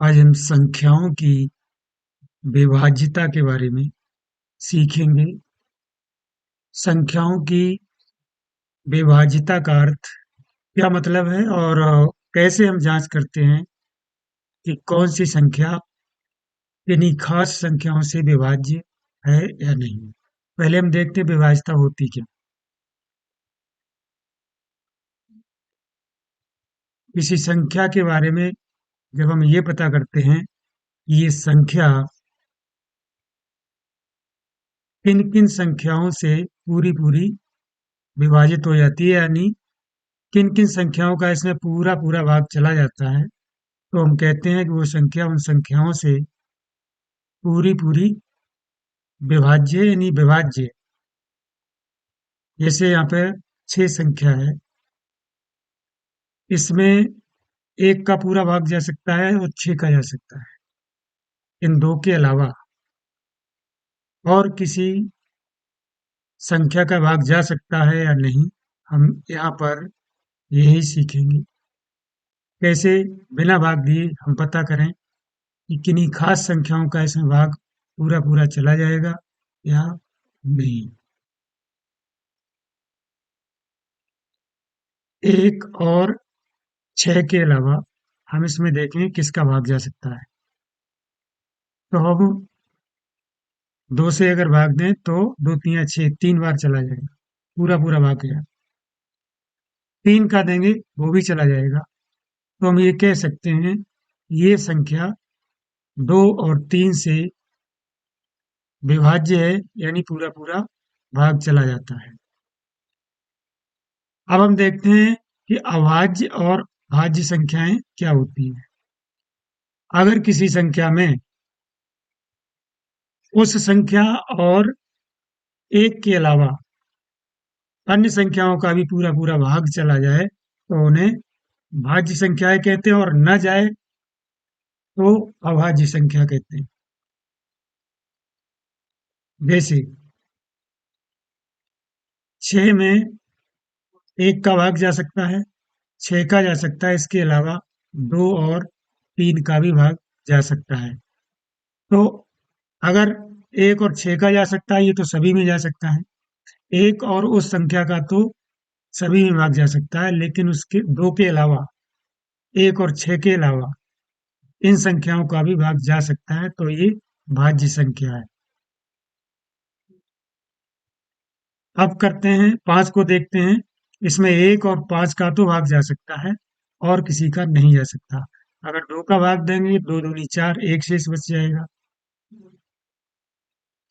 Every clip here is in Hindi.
आज हम संख्याओं की विभाज्यता के बारे में सीखेंगे। संख्याओं की विभाज्यता का अर्थ क्या मतलब है और कैसे हम जांच करते हैं कि कौन सी संख्या किन्हीं खास संख्याओं से विभाज्य है या नहीं। पहले हम देखते हैं विभाज्यता होती क्या। किसी संख्या के बारे में जब हम ये पता करते हैं कि ये संख्या किन किन संख्याओं से पूरी पूरी विभाजित हो जाती है, यानी किन किन संख्याओं का इसमें पूरा पूरा भाग चला जाता है, तो हम कहते हैं कि वो संख्या उन संख्याओं से पूरी पूरी विभाज्य यानी विभाज्य। जैसे यहाँ पे 6 संख्या है, इसमें एक का पूरा भाग जा सकता है और 6 का जा सकता है। इन दो के अलावा और किसी संख्या का भाग जा सकता है या नहीं, हम यहाँ पर यही सीखेंगे। कैसे बिना भाग दिए हम पता करें कि किन्हीं खास संख्याओं का इसमें भाग पूरा पूरा चला जाएगा या नहीं। एक और 6 के अलावा हम इसमें देखें किसका भाग जा सकता है। तो हम 2 से अगर भाग दें तो 2 तिया 6, 3 बार चला जाएगा, पूरा पूरा भाग गया। 3 का देंगे वो भी चला जाएगा। तो हम ये कह सकते हैं ये संख्या 2 और 3 से विभाज्य है, यानी पूरा पूरा भाग चला जाता है। अब हम देखते हैं कि अभाज्य और भाज्य संख्याएं क्या होती हैं। अगर किसी संख्या में उस संख्या और एक के अलावा अन्य संख्याओं का भी पूरा पूरा भाग चला जाए तो उन्हें भाज्य संख्याएं कहते हैं, और न जाए तो अभाज्य संख्या कहते हैं। जैसे 6 में एक का भाग जा सकता है, 6 का जा सकता है, इसके अलावा 2 और 3 का भी भाग जा सकता है। तो अगर 1 और 6 का जा सकता है, ये तो सभी में जा सकता है। एक और उस संख्या का तो सभी में भाग जा सकता है, लेकिन उसके 2 के अलावा, 1 और 6 के अलावा इन संख्याओं का भी भाग जा सकता है, तो ये भाज्य संख्या है। अब करते हैं 5 को देखते हैं। इसमें 1 और 5 का तो भाग जा सकता है और किसी का नहीं जा सकता। अगर 2 का भाग देंगे, 2 दूनी 4, एक शेष बच जाएगा।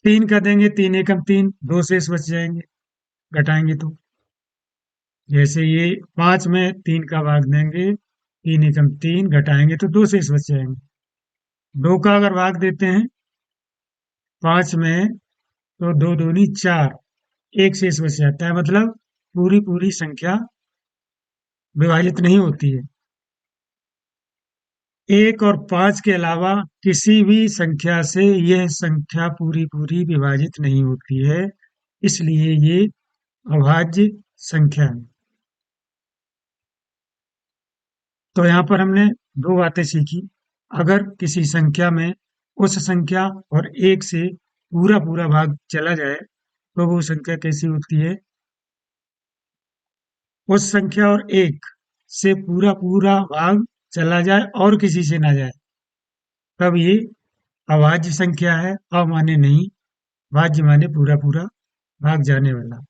3 का देंगे, 3 एकम 3, 2 शेष बच जाएंगे घटाएंगे तो। जैसे ये 5 में 3 का भाग देंगे, 3 एकम 3, घटाएंगे तो 2 शेष बच जाएंगे। 2 का अगर भाग देते हैं 5 में, तो 2 दूनी 4, एक शेष बच जाता है, मतलब पूरी पूरी संख्या विभाजित नहीं होती है। 1 और 5 के अलावा किसी भी संख्या से यह संख्या पूरी पूरी विभाजित नहीं होती है, इसलिए ये अभाज्य संख्या है। तो यहाँ पर हमने दो बातें सीखी। अगर किसी संख्या में उस संख्या और एक से पूरा पूरा भाग चला जाए तो वो संख्या कैसी होती है। उस संख्या और एक से पूरा पूरा भाग चला जाए और किसी से ना जाए, तब ये अभाज्य संख्या है। अमान्य नहीं, भाज्य माने पूरा पूरा भाग जाने वाला।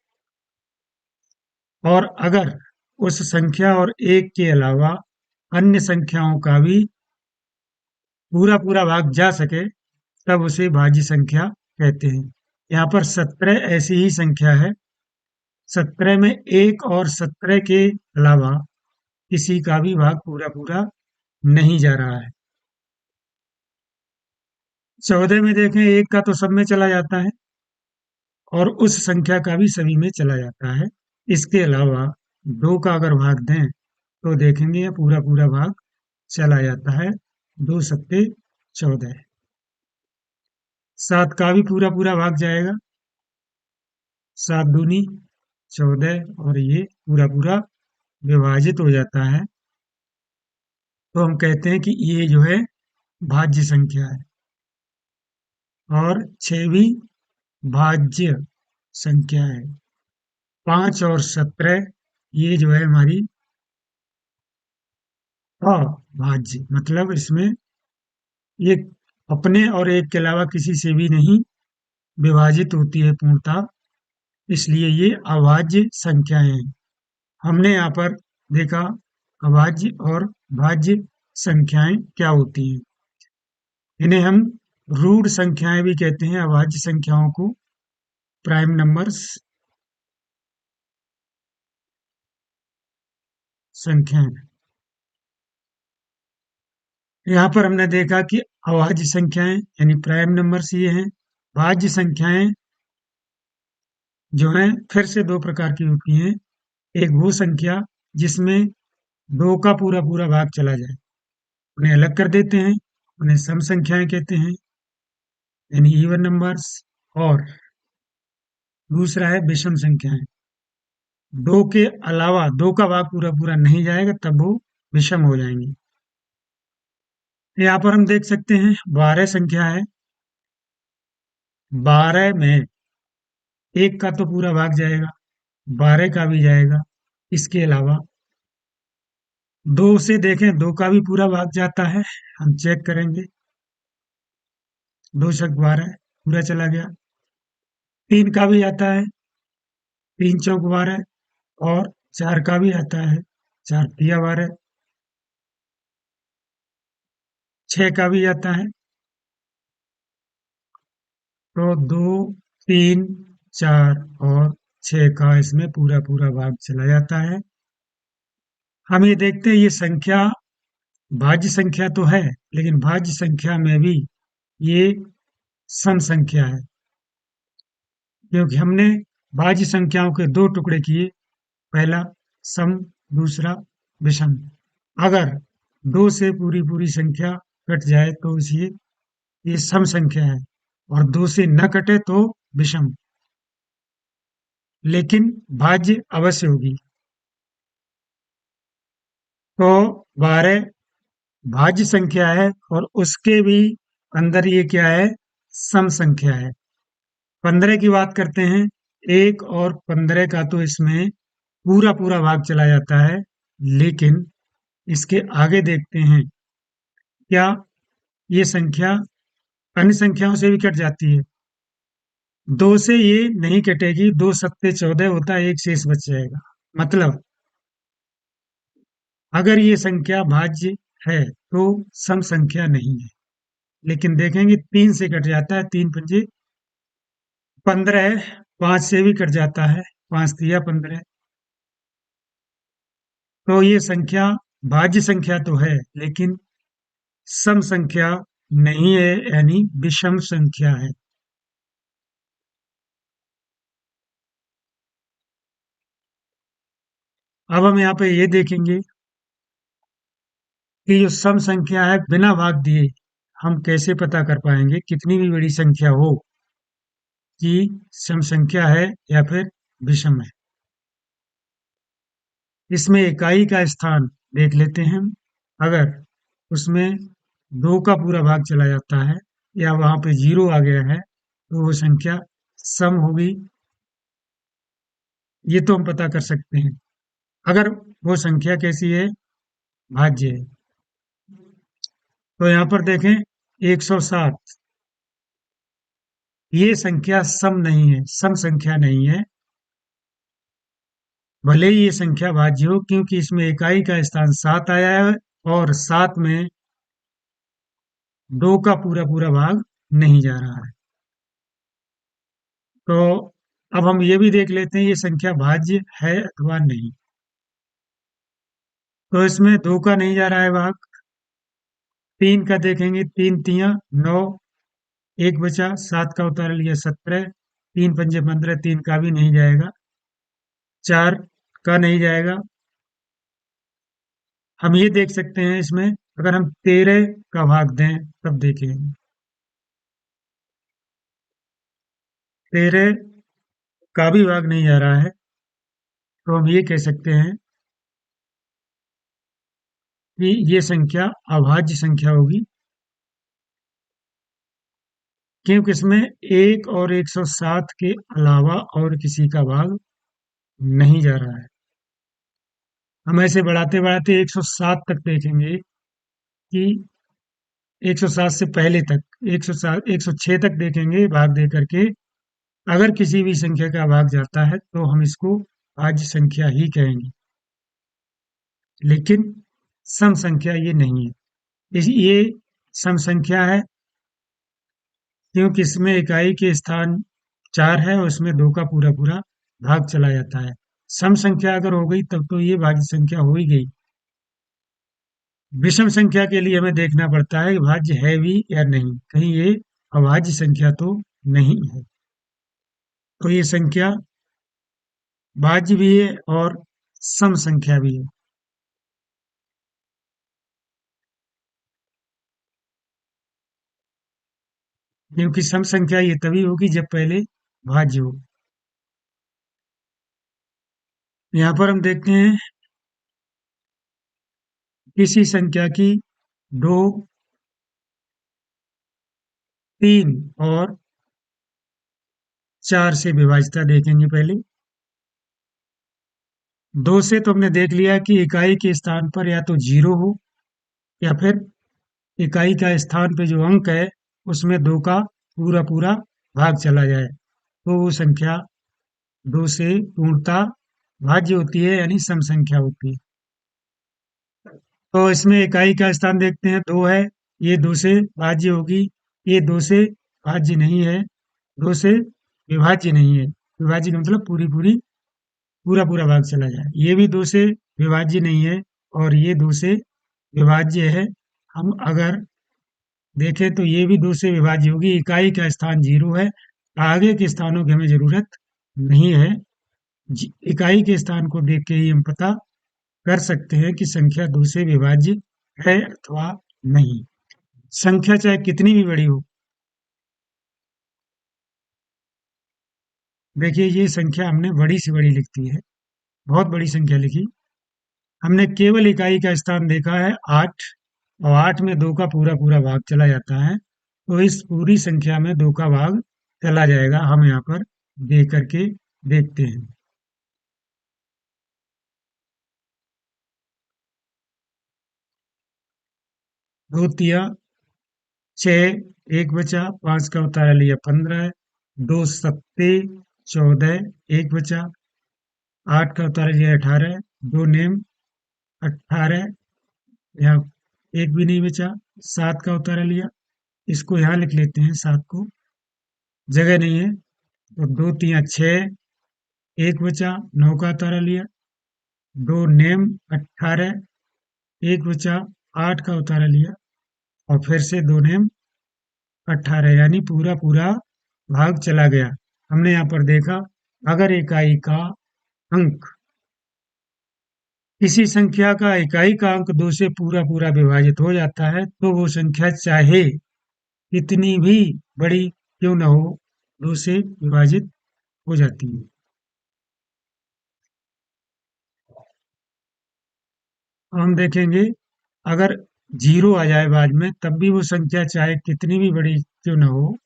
और अगर उस संख्या और एक के अलावा अन्य संख्याओं का भी पूरा पूरा भाग जा सके, तब उसे भाज्य संख्या कहते हैं। यहाँ पर 17 ऐसी ही संख्या है। 17 में एक और 17 के अलावा किसी का भी भाग पूरा पूरा नहीं जा रहा है। 14 में देखें, एक का तो सब में चला जाता है और उस संख्या का भी सभी में चला जाता है। इसके अलावा 2 का अगर भाग दें तो देखेंगे ये पूरा पूरा भाग चला जाता है। 2 सत्ते 14। 7 का भी पूरा पूरा भाग जाएगा। 7 दूनी 14, और ये पूरा पूरा विभाजित हो जाता है। तो हम कहते हैं कि ये जो है भाज्य संख्या है, और 6 भी भाज्य संख्या है। 5 और 17 ये जो है हमारी अभाज्य, मतलब इसमें ये अपने और एक के अलावा किसी से भी नहीं विभाजित होती है पूर्णतः, इसलिए ये अभाज्य संख्याएं हैं। हमने यहाँ पर देखा अभाज्य और भाज्य संख्याएं क्या होती हैं। इन्हें हम रूढ़ संख्याएं भी कहते हैं, अभाज्य संख्याओं को प्राइम नंबर्स संख्याएं। यहाँ पर हमने देखा कि अभाज्य संख्याएं यानी प्राइम नंबर्स ये हैं। भाज्य संख्याएं जो हैं फिर से दो प्रकार की होती हैं। एक वो संख्या जिसमें दो का पूरा पूरा भाग चला जाए, उन्हें अलग कर देते हैं, उन्हें सम संख्याएं कहते हैं, यानी इवन नंबर्स। और दूसरा है विषम संख्याएं, दो के अलावा दो का भाग पूरा पूरा नहीं जाएगा तब वो विषम हो जाएंगी। यहाँ पर हम देख सकते हैं 12 संख्या है। 12 में एक का तो पूरा भाग जाएगा, 12 का भी जाएगा। इसके अलावा दो से देखें, दो का भी पूरा भाग जाता है, हम चेक करेंगे। दो छक 12 पूरा चला गया। तीन का भी आता है, तीन चौक 12। और चार का भी आता है, चार तिया 12। छह का भी आता है, तो दो, तीन, चार और छह का इसमें पूरा पूरा भाग चला जाता है। हम ये देखते हैं ये संख्या भाज्य संख्या तो है, लेकिन भाज्य संख्या में भी ये सम संख्या है, क्योंकि हमने भाज्य संख्याओं के दो टुकड़े किए, पहला सम, दूसरा विषम। अगर दो से पूरी पूरी संख्या कट जाए तो ये सम संख्या है, और दो से न कटे तो विषम, लेकिन भाज्य अवश्य होगी। तो 12 भाज्य संख्या है, और उसके भी अंदर ये क्या है, सम संख्या है। 15 की बात करते हैं, एक और 15 का तो इसमें पूरा पूरा भाग चला जाता है, लेकिन इसके आगे देखते हैं क्या ये संख्या अन्य संख्याओं से भी कट जाती है। दो से ये नहीं कटेगी, दो सत्ते 14 होता है, एक शेष बच जाएगा। मतलब अगर ये संख्या भाज्य है तो सम संख्या नहीं है। लेकिन देखेंगे तीन से कट जाता है, तीन पंजे 15, पांच से भी कट जाता है, पांच तिया 15। तो ये संख्या भाज्य संख्या तो है, लेकिन सम संख्या नहीं है, यानी विषम संख्या है। अब हम यहाँ पे ये देखेंगे कि जो सम संख्या है बिना भाग दिए हम कैसे पता कर पाएंगे, कितनी भी बड़ी संख्या हो, कि सम संख्या है या फिर विषम है। इसमें इकाई का स्थान देख लेते हैं हम। अगर उसमें दो का पूरा भाग चला जाता है या वहां पे जीरो आ गया है तो वो संख्या सम होगी, ये तो हम पता कर सकते हैं। अगर वो संख्या कैसी है, भाज्य है। तो यहाँ पर देखें 107, ये संख्या सम नहीं है, सम संख्या नहीं है, भले ही ये संख्या भाज्य हो, क्योंकि इसमें इकाई का स्थान 7 आया है, और 7 में दो का पूरा पूरा भाग नहीं जा रहा है। तो अब हम ये भी देख लेते हैं ये संख्या भाज्य है अथवा नहीं। तो इसमें दो का नहीं जा रहा है भाग। तीन का देखेंगे, तीन तिया 9, एक बचा, 7 का उतार लिया 17, तीन पंजे 15, तीन का भी नहीं जाएगा। चार का नहीं जाएगा। हम ये देख सकते हैं इसमें, अगर हम 13 का भाग दें तब देखेंगे। 13 का भी भाग नहीं जा रहा है, तो हम ये कह सकते हैं कि ये संख्या अभाज्य संख्या होगी। क्योंकि इसमें 1 और 107 के अलावा और किसी का भाग नहीं जा रहा है। हम ऐसे बढ़ाते बढ़ाते 107 तक देखेंगे कि 107 से पहले तक 107 106 तक देखेंगे भाग दे करके। अगर किसी भी संख्या का भाग जाता है तो हम इसको भाज्य संख्या ही कहेंगे, लेकिन सम संख्या ये नहीं है। ये सम संख्या है क्योंकि इसमें इकाई के स्थान 4 है और उसमें 2 का पूरा पूरा भाग चला जाता है। सम संख्या अगर हो गई तब तो ये भाज्य संख्या हो ही गई। विषम संख्या के लिए हमें देखना पड़ता है कि भाज्य है भी या नहीं, कहीं ये अभाज्य संख्या तो नहीं है। तो ये संख्या भाज्य भी है और सम संख्या भी है। क्योंकि सम संख्या ये तभी होगी जब पहले भाज्य हो। यहाँ पर हम देखते हैं किसी संख्या की 2, 3 और 4 से विभाज्यता देखेंगे पहले। 2 से तो हमने देख लिया कि इकाई के स्थान पर या तो 0 हो या फिर इकाई का स्थान पे जो अंक है उसमें 2 का पूरा पूरा भाग चला जाए तो वो संख्या 2 से पूर्णतः भाज्य होती है, यानी सम संख्या होती है। तो इसमें इकाई का स्थान देखते हैं 2 है, ये 2 से भाज्य होगी। ये 2 से भाज्य नहीं है, 2 से विभाज्य नहीं है। विभाज्य का मतलब पूरी पूरी पूरा पूरा भाग चला जाए। ये भी 2 से विभाज्य नहीं है और ये 2 से विभाज्य है। हम अगर देखें तो ये भी 2 से विभाज्य होगी। इकाई का स्थान 0 है, आगे के स्थानों की हमें जरूरत नहीं है। इकाई के स्थान को देख के ही हम पता कर सकते हैं कि संख्या 2 से विभाज्य है अथवा नहीं। संख्या चाहे कितनी भी बड़ी हो, देखिए ये संख्या हमने बड़ी से बड़ी लिख दी है, बहुत बड़ी संख्या लिखी। हमने केवल इकाई का स्थान देखा है 8 और 8 में 2 का पूरा पूरा भाग चला जाता है, तो इस पूरी संख्या में 2 का भाग चला जाएगा। हम यहाँ पर दे करके देखते हैं। 2 तिया 6, 1 बचा, 5 का उतारा लिया 15, 2 सत्ते 14, 1 बचा, 8 का उतारा लिया 18, 2 नेम 18, यहाँ एक भी नहीं बचा, 7 का उतारा लिया, इसको यहाँ लिख लेते हैं 7 को, जगह नहीं है तो 2 तिया 6, 1 बचा, 9 का उतारा लिया, 2 नेम 18, 1 बचा, 8 का उतारा लिया और फिर से 2 नेम 18, यानी पूरा पूरा भाग चला गया। हमने यहाँ पर देखा अगर इकाई का अंक किसी संख्या का इकाई का अंक 2 से पूरा पूरा विभाजित हो जाता है तो वो संख्या चाहे कितनी भी बड़ी क्यों न हो 2 से विभाजित हो जाती है। हम देखेंगे अगर 0 आ जाए बाद में तब भी वो संख्या चाहे कितनी भी बड़ी क्यों न हो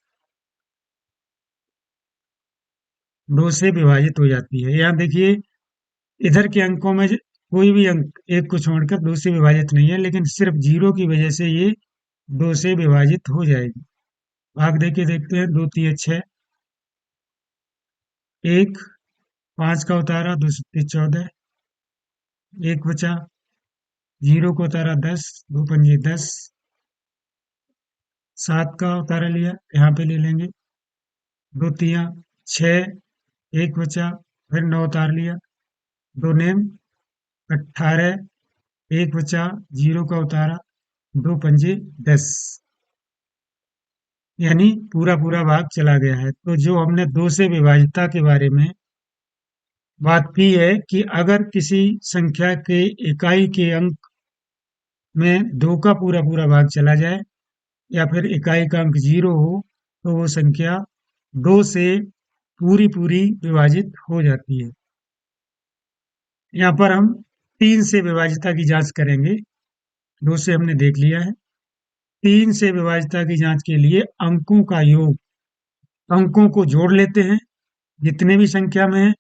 2 से विभाजित हो जाती है। यहाँ देखिए इधर के अंकों में कोई भी अंक एक को छोड़कर 2 से विभाजित नहीं है, लेकिन सिर्फ 0 की वजह से ये 2 से विभाजित हो जाएगी। भाग दे के देखते हैं। 2 तिया 6, 1, 5 का उतारा, 2 सत्ते 14, 1 बचा, 0 को उतारा 10, 2 पंजे 10, 7 का उतारा लिया, यहाँ पे ले लेंगे, 2 तिया 6, 1 बचा, फिर 9 उतार लिया, 2 नेम 18, 1 बचा, 0 का उतारा, 2 पंजे 10, यानी पूरा पूरा भाग चला गया है। तो जो हमने 2 से विभाजितता के बारे में बात की है कि अगर किसी संख्या के इकाई के अंक में 2 का पूरा पूरा भाग चला जाए या फिर इकाई का अंक 0 हो तो वो संख्या 2 से पूरी पूरी विभाजित हो जाती है। यहाँ पर हम 3 से विभाजितता की जांच करेंगे। 2 से हमने देख लिया है। 3 से विभाजितता की जांच के लिए अंकों का योग अंकों को जोड़ लेते हैं जितने भी संख्या में है।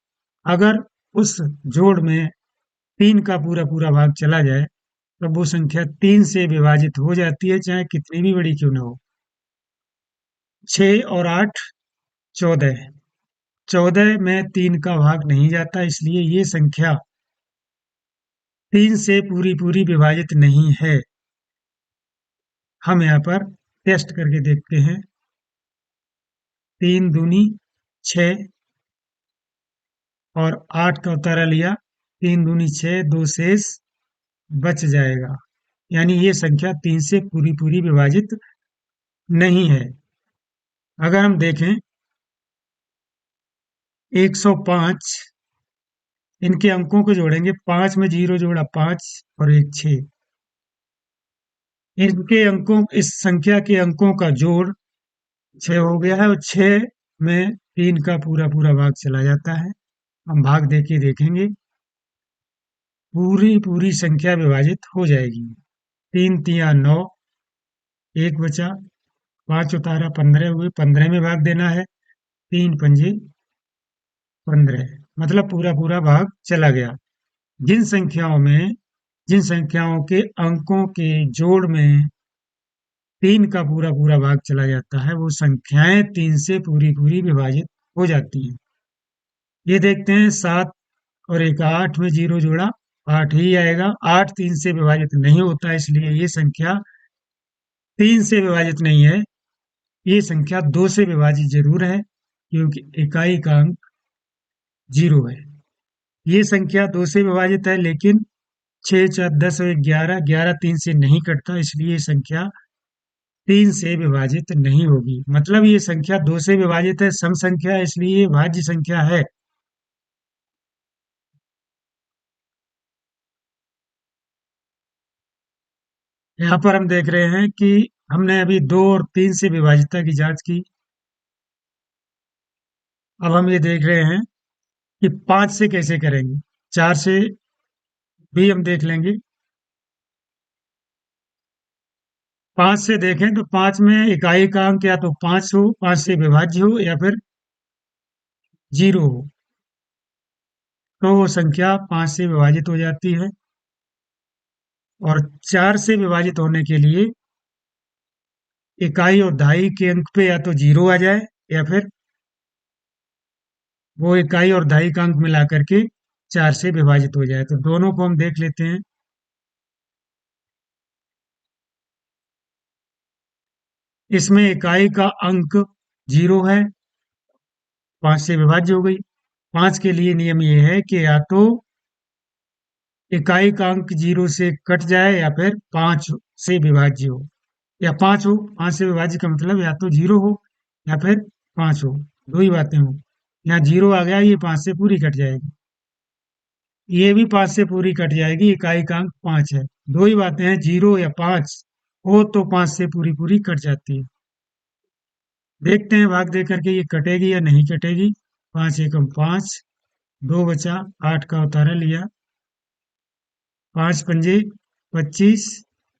अगर उस जोड़ में 3 का पूरा पूरा भाग चला जाए तब वो संख्या 3 से विभाजित हो जाती है, चाहे कितनी भी बड़ी क्यों ना हो। 6 और 8 14। 14 में 3 का भाग नहीं जाता, इसलिए ये संख्या 3 से पूरी पूरी विभाजित नहीं है। हम यहाँ पर टेस्ट करके देखते हैं। 3 दूनी 6 और 8 का उतारा लिया, 3 दूनी 6, 2 शेष बच जाएगा। यानी ये संख्या 3 से पूरी पूरी विभाजित नहीं है। अगर हम देखें 105, इनके अंकों को जोड़ेंगे, 5 में 0 जोड़ा 5 और 1 6। इनके अंकों, इस संख्या के अंकों का जोड़ 6 हो गया है और 6 में 3 का पूरा पूरा भाग चला जाता है। हम भाग देके देखेंगे, पूरी पूरी संख्या विभाजित हो जाएगी। 3 तिया 9, 1 बचा, 5 उतारा 15 हुए, 15 में भाग देना है, 3 पंजे 15, मतलब पूरा पूरा भाग चला गया। जिन संख्याओं में, जिन संख्याओं के अंकों के जोड़ में 3 का पूरा पूरा भाग चला जाता है वो संख्याएं 3 से पूरी पूरी विभाजित हो जाती हैं। ये देखते हैं 7 और 1 8 में 0 जोड़ा 8 ही आएगा। 8 3 से विभाजित नहीं होता, इसलिए ये संख्या 3 से विभाजित नहीं है। ये संख्या 2 से विभाजित जरूर है क्योंकि इकाई का अंक 0 है। ये संख्या 2 से विभाजित है, लेकिन 6 4 10 और 11, 11 3 से नहीं कटता, इसलिए ये संख्या 3 से विभाजित नहीं होगी। मतलब ये संख्या 2 से विभाजित है, सम संख्या है, इसलिए ये भाज्य संख्या है। यहाँ पर हम देख रहे हैं कि हमने अभी 2 और 3 से विभाजितता की जांच की। अब हम ये देख रहे हैं कि 5 से कैसे करेंगे। 4 से भी हम देख लेंगे। 5 से देखें तो 5 में इकाई का अंक या तो 5 हो, 5 से विभाज्य हो, या फिर 0 हो, तो वो संख्या 5 से विभाजित हो जाती है। और 4 से विभाजित होने के लिए इकाई और दहाई के अंक पे या तो 0 आ जाए, या फिर वो इकाई और दहाई का अंक मिला करके 4 से विभाजित हो जाए। तो दोनों को हम देख लेते हैं। इसमें इकाई का अंक 0 है, 5 से विभाज्य हो गई। 5 के लिए नियम ये है कि या तो इकाई का अंक 0 से कट जाए या फिर 5 से विभाज्य हो, या 5 हो। 5 से विभाज्य का मतलब या तो 0 हो या फिर 5 हो, दो ही बातें हो। यहाँ 0 आ गया, ये 5 से पूरी कट जाएगी, ये भी 5 से पूरी कट जाएगी, इकाई का अंक 5 है। दो ही बातें हैं, 0 या 5 हो तो 5 से पूरी पूरी कट जाती है। देखते हैं भाग दे करके ये कटेगी या नहीं कटेगी। 5 एकम 5, 2 बचा, 8 का उतारा लिया, 5 पंजे 25,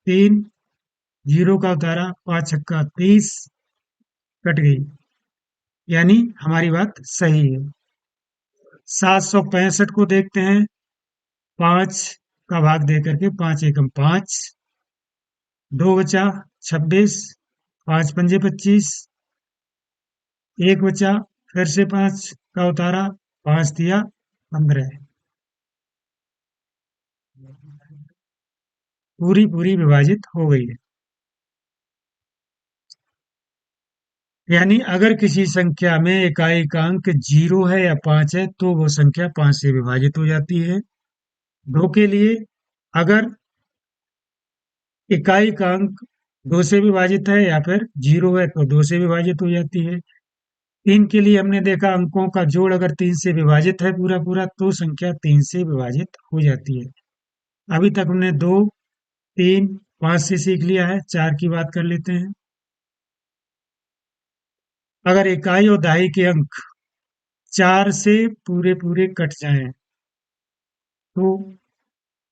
3 0 का उतारा, 5 छक्का 30, कट गई। यानी हमारी बात सही है। 765 को देखते हैं। 5 का भाग दे करके, 5 एकम 5, 2 बचा 26, 5 पंजे 25, 1 बचा, फिर से 5 का उतारा, 5 दिया 15, पूरी पूरी विभाजित हो गई है। यानी अगर किसी संख्या में इकाई का अंक 0 है या 5 है तो वो संख्या 5 से विभाजित हो जाती है। 2 के लिए, अगर इकाई का अंक 2 से विभाजित है या फिर 0 है तो 2 से विभाजित हो जाती है। 3 के लिए हमने देखा अंकों का जोड़ अगर 3 से विभाजित है पूरा पूरा तो संख्या 3 से विभाजित हो जाती है। अभी तक हमने 2 3 5 से सीख लिया है। 4 की बात कर लेते हैं। अगर इकाई और दहाई के अंक 4 से पूरे पूरे कट जाएं तो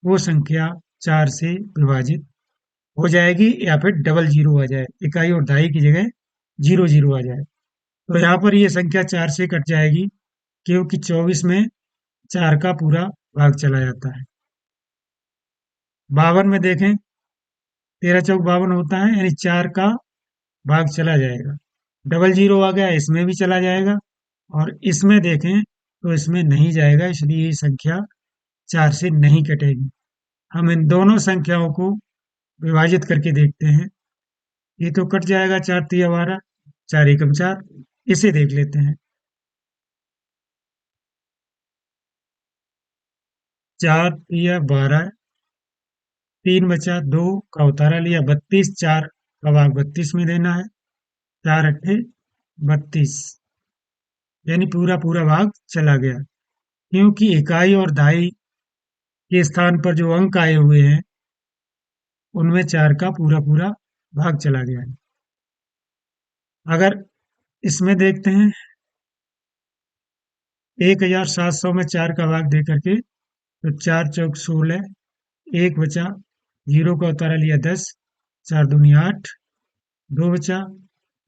वो संख्या 4 से विभाजित हो जाएगी, या फिर डबल 0 आ जाए, इकाई और दहाई की जगह 0 0 आ जाए तो यहाँ पर ये संख्या 4 से कट जाएगी, क्योंकि 24 में 4 का पूरा भाग चला जाता है। 52 में देखें, 13 चौक 52 होता है, यानी 4 का भाग चला जाएगा। डबल जीरो आ गया, इसमें भी चला जाएगा, और इसमें देखें तो इसमें नहीं जाएगा, इसलिए ये संख्या 4 से नहीं कटेगी। हम इन दोनों संख्याओं को विभाजित करके देखते हैं। ये तो कट जाएगा, 4 तिया 12, 4 एकम 4। इसे देख लेते हैं। 4 तिया 12, 3 बचा, 2 का उतारा लिया, 32, 4 का भाग 32 में देना है, 4 अट्ठे 32, यानी पूरा पूरा भाग चला गया। क्योंकि इकाई और दहाई के स्थान पर जो अंक आए हुए हैं, उनमें 4 का पूरा पूरा भाग चला गया है। अगर इसमें देखते हैं, 1700 में 4 का भाग दे करके, तो 4 चौक 16, 1 बचा, 0 का उतारा लिया 10, 4 दूनी 8, 2 बचा,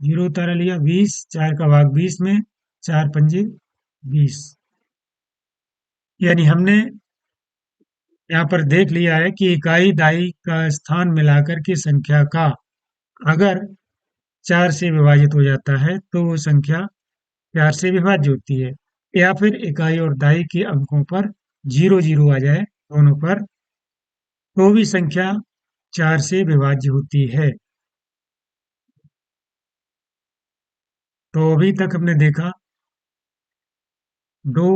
0 उतारा लिया 20, 4 का भाग 20 में, 4 पंजे 20। यानी हमने यहाँ पर देख लिया है कि इकाई दाई का स्थान मिलाकर की संख्या का अगर 4 से विभाजित हो जाता है, तो वो संख्या 4 से विभाज्य होती है। या फिर इकाई और दाई के अंकों पर 0 0 आ जाए दोनों पर, तो भी संख्या 4 से विभाज्य होती है। तो अभी तक हमने देखा 2,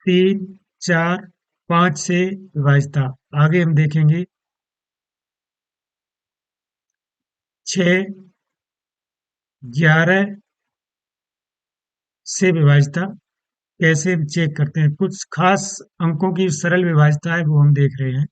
3, 4, 5 से विभाज्यता। आगे हम देखेंगे 6, 11 से विभाज्यता कैसे चेक करते हैं। कुछ खास अंकों की सरल विभाज्यता है, वो हम देख रहे हैं।